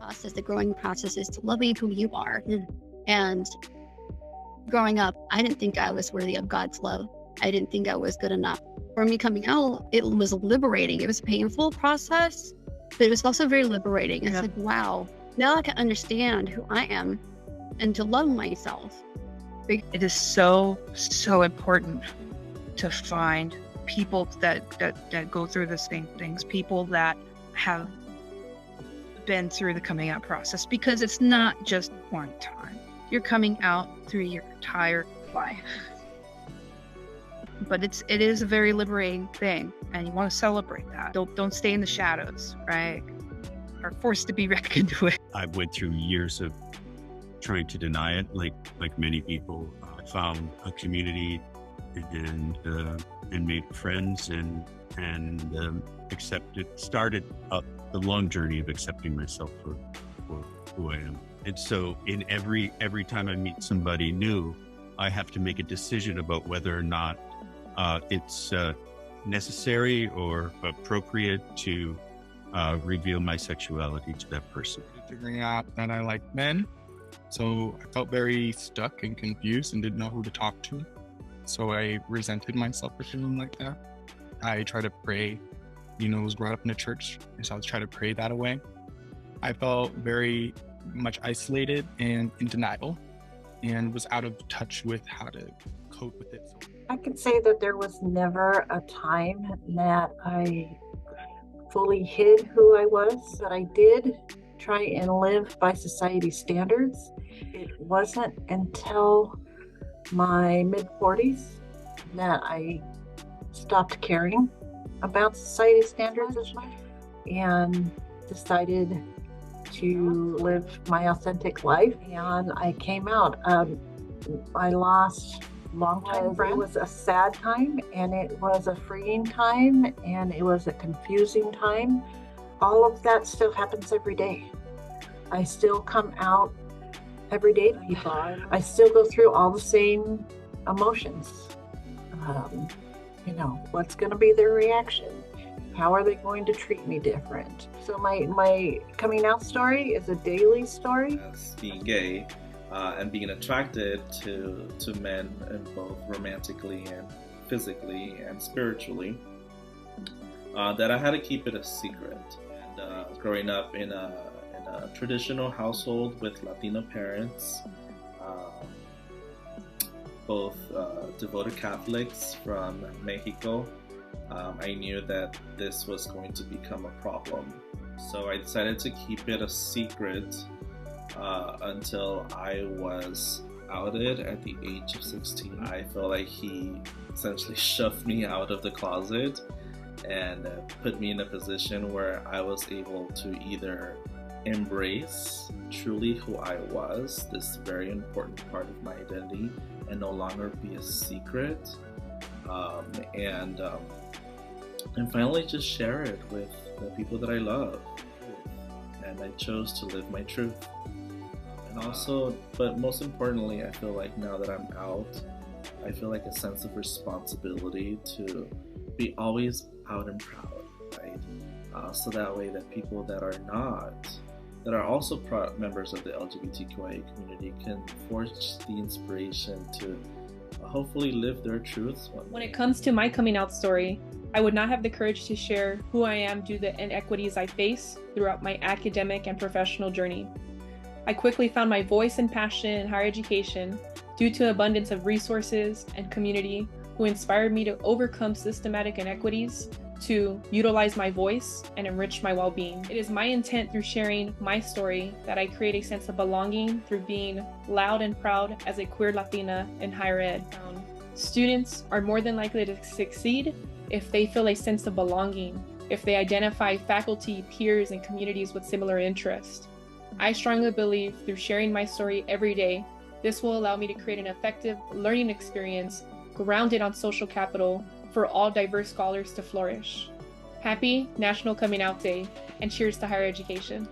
process, the growing process is to loving who you are. And growing up, I didn't think I was worthy of God's love. I didn't think I was good enough. For me coming out, it was liberating. It was a painful process, but it was also very liberating. It's like, wow, now I can understand who I am and to love myself. It is so, so important to find people that go through the same things, people that have been through the coming out process, because it's not just one time. You're coming out through your entire life. But it is a very liberating thing, and you want to celebrate that. Don't stay in the shadows, right? Are forced to be reckoned with. I went through years of trying to deny it, like many people. I found a community and made friends and started the long journey of accepting myself for who I am. And so in every time I meet somebody new, I have to make a decision about whether or not it's necessary or appropriate to reveal my sexuality to that person. Figuring out that I like men, so I felt very stuck and confused and didn't know who to talk to. So I resented myself for feeling like that. I tried to pray, was brought up in a church, so I was trying to pray that away. I felt very much isolated and in denial and was out of touch with how to cope with it. I could say that there was never a time that I fully hid who I was, but I did try and live by society's standards. It wasn't until my mid-40s that I stopped caring about society's standards as much and decided to live my authentic life. And I came out. I lost longtime friends. It was a sad time, and it was a freeing time, and it was a confusing time. All of that still happens every day. I still come out every day to people. I still go through all the same emotions. What's going to be their reaction? How are they going to treat me different? So my coming out story is a daily story. As being gay and being attracted to men, in both romantically and physically and spiritually, that I had to keep it a secret. And growing up in a traditional household with Latino parents, both devoted Catholics from Mexico, I knew that this was going to become a problem. So I decided to keep it a secret until I was outed at the age of 16. I felt like he essentially shoved me out of the closet and put me in a position where I was able to either embrace truly who I was, this very important part of my identity, and no longer be a secret, and finally just share it with the people that I love. And I chose to live my truth. And also, but most importantly, I feel like now that I'm out, I feel like a sense of responsibility to be always out and proud, right? So that way that people that are also members of the LGBTQIA community can forge the inspiration to hopefully live their truths. When it comes to my coming out story, I would not have the courage to share who I am due to the inequities I face throughout my academic and professional journey. I quickly found my voice and passion in higher education due to an abundance of resources and community who inspired me to overcome systematic inequities, to utilize my voice and enrich my well-being. It is my intent through sharing my story that I create a sense of belonging through being loud and proud as a queer Latina in higher ed. Students are more than likely to succeed if they feel a sense of belonging, if they identify faculty, peers, and communities with similar interests. I strongly believe through sharing my story every day, this will allow me to create an effective learning experience grounded on social capital for all diverse scholars to flourish. Happy National Coming Out Day, and cheers to higher education.